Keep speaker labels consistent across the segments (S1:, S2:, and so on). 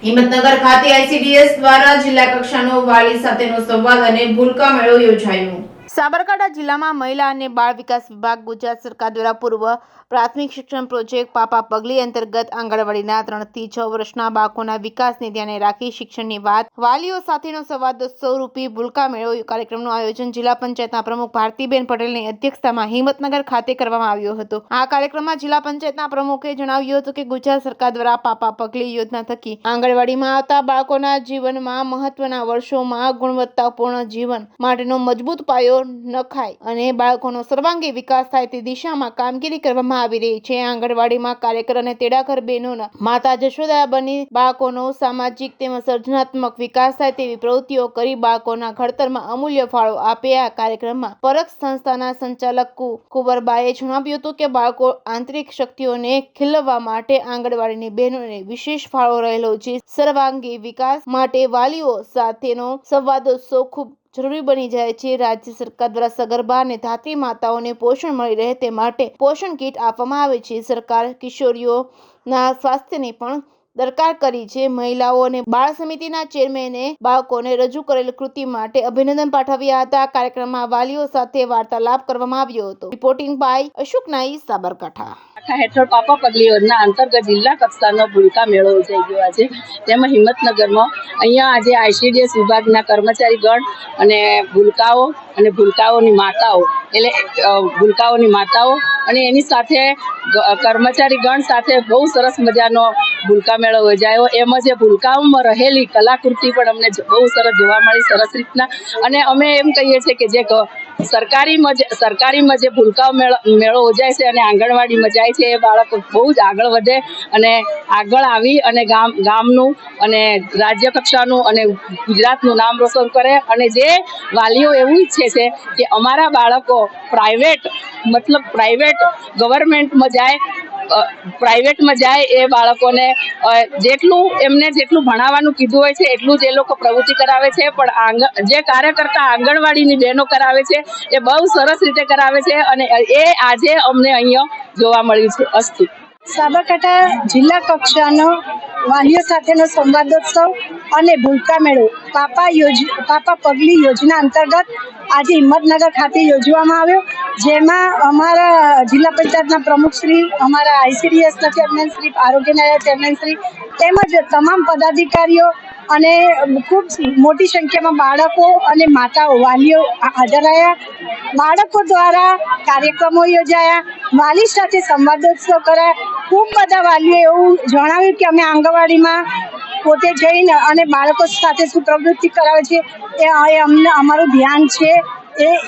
S1: હિંમતનગર ખાતે આઈસીડીએસ દ્વારા જિલ્લા કક્ષાનો વાલી સાથેનો સંવાદ અને ભૂલકા મેળો યોજાયો। સાબરકાંઠા જિલ્લામાં મહિલા અને બાળ વિકાસ વિભાગ ગુજરાત સરકાર દ્વારા પૂર્વ પ્રાથમિક શિક્ષણ પ્રોજેક્ટ પાપા પગલી અંતર્ગત આંગણવાડીના 3 થી 6 વર્ષના બાળકોના વિકાસને ધ્યાને રાખી શિક્ષણની વાત વાલીઓ સાથેનો સંવાદોત્સવ રૂપી ભૂલકા મેળો કાર્યક્રમનું આયોજન જિલ્લા પંચાયતના પ્રમુખ ભારતીબેન પટેલની અધ્યક્ષતામાં હિંમતનગર ખાતે કરવામાં આવ્યો હતો। આ કાર્યક્રમમાં જિલ્લા પંચાયતના પ્રમુખે જણાવ્યું હતું કે ગુજરાત સરકાર દ્વારા પાપા પગલી યોજના થકી આંગણવાડીમાં આવતા બાળકોના જીવનમાં મહત્વના વર્ષોમાં ગુણવત્તાપૂર્ણ જીવન માટેનો મજબૂત પાયો નખાય અને બાળકોનો સર્વાંગી વિકાસ થાય તે દિશામાં કામગીરી કરવામાં આવી રહી છે। આંગણવાડીમાં કાર્યકર અને તેડાગર બહેનોના માતા જશોદા બની બાળકોનો સામાજિક તેમજ સર્જનાત્મક વિકાસ થાય તેવી પ્રવૃત્તિઓ કરી બાળકોના ઘડતરમાં અમૂલ્ય ફાળો આપે। આ કાર્યક્રમમાં પરખ સંસ્થાના સંચાલક કુંવરબાએ જણાવ્યું હતું કે બાળકો આંતરિક શક્તિઓને ખીલવવા માટે આંગણવાડીની બહેનોને વિશેષ ફાળો રહેલો છે। સર્વાંગી વિકાસ માટે વાલીઓ સાથેનો સંવાદોત્સવ ખૂબ જરૂરી બની જાય છે। રાજ્ય સરકાર દ્વારા સગર્ભા અને ધાત્રી માતાઓને પોષણ મળી રહે તે માટે પોષણ કીટ આપવામાં આવે છે। સરકાર કિશોરીઓના સ્વાસ્થ્યની પણ દરકાર કરી છે। મહિલાઓ અને બાળ સમિતિના ચેરમેને બાળકોને રજૂ કરેલ કૃતિ માટે અભિનંદન પાઠવ્યા હતા। આ કાર્યક્રમમાં વાલીઓ સાથે વાર્તાલાપ કરવામાં આવ્યો હતો। રિપોર્ટિંગ બાય અશોક નાઈ, સાબરકાંઠા।
S2: હેઠળ પાપા પગલી યોજના અંતર્ગત જિલ્લા કક્ષાનો ભૂલકા મેળો યોજાઈ ગયો છે। તેમાં હિંમતનગરમાં અહીંયા આજે આઈસીડીએસ વિભાગના કર્મચારીગણ અને ભૂલકાઓની માતાઓ એટલે ભૂલકાઓની માતાઓ અને એની સાથે કર્મચારીગણ સાથે બહુ સરસ મજાનો ભૂલકા મેળો યોજાયો। એમાં જે ભૂલકાઓમાં રહેલી કલાકૃતિ પણ અમને બહુ સરસ જોવા મળી, સરસ રીતના। અને અમે એમ કહીએ છીએ કે જે સરકારીમાં જે ભૂલકાઓ મેળો યોજાય છે અને આંગણવાડીમાં જાય છે એ બાળકો બહુ જ આગળ વધે અને આગળ આવી અને ગામનું અને રાજ્ય કક્ષાનું અને ગુજરાતનું નામ રોશન કરે। અને જે વાલીઓ એવું ઈચ્છે છે કે અમારા બાળકો પ્રાઇવેટ ગવર્મેન્ટમાં જાય એ બાળકોને જેટલું ભણાવવાનું કીધું હોય છે એટલું જ એ લોકો પ્રવૃત્તિ કરાવે છે। પણ જે કાર્યકર્તા આંગણવાડીની બહેનો કરાવે છે એ બહુ સરસ રીતે કરાવે છે અને એ આજે અમને અહીંયા જોવા મળ્યું છે। અસ્તુ।
S3: સાબરકાંઠા જિલ્લા કક્ષાનો વાલીઓ સાથેનો સંવાદોત્સવ અને ભૂલકા મેળો પાપા પગલી યોજના અંતર્ગત આજે હિંમતનગર ખાતે યોજવામાં આવ્યો, જેમાં અમારા જિલ્લા પંચાયતના પ્રમુખશ્રી, અમારા આઈસીડીએસના ચેરમેનશ્રી, આરોગ્યના ચેરમેનશ્રી તેમજ તમામ પદાધિકારીઓ અને ખૂબ મોટી સંખ્યામાં બાળકો અને માતાઓ વાલીઓ હાજર રહ્યા। બાળકો દ્વારા કાર્યક્રમો યોજાયા, વાલી સાથે સંવાદોત્સવ કરાયા। ખૂબ બધા વાલીઓ એવું જણાવ્યું કે અમે આંગણવાડીમાં પોતે જઈને અને બાળકો સાથે શું પ્રવૃત્તિ કરાવે છે એ અમને અમારું ધ્યાન છે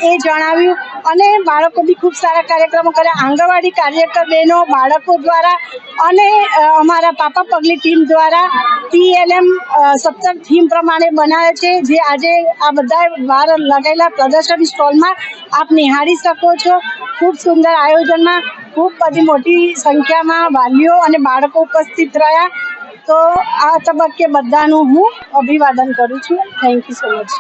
S3: એ જણાવ્યું। અને બાળકો બી ખૂબ સારા કાર્યક્રમો કર્યા। આંગણવાડી કાર્યકર બહેનો બાળકો દ્વારા અને અમારા પાપા પગલી ટીમ દ્વારા TLM 17 થીમ પ્રમાણે બનાવે છે, જે આજે આ બધા બહાર લગાવેલા પ્રદર્શન સ્ટોલમાં આપ નિહાળી શકો છો। ખૂબ સુંદર આયોજનમાં ખૂબ બધી મોટી સંખ્યામાં વાલીઓ અને બાળકો ઉપસ્થિત રહ્યા। તો આ તબક્કે બધાનું હું અભિવાદન કરું છું। Thank you so much.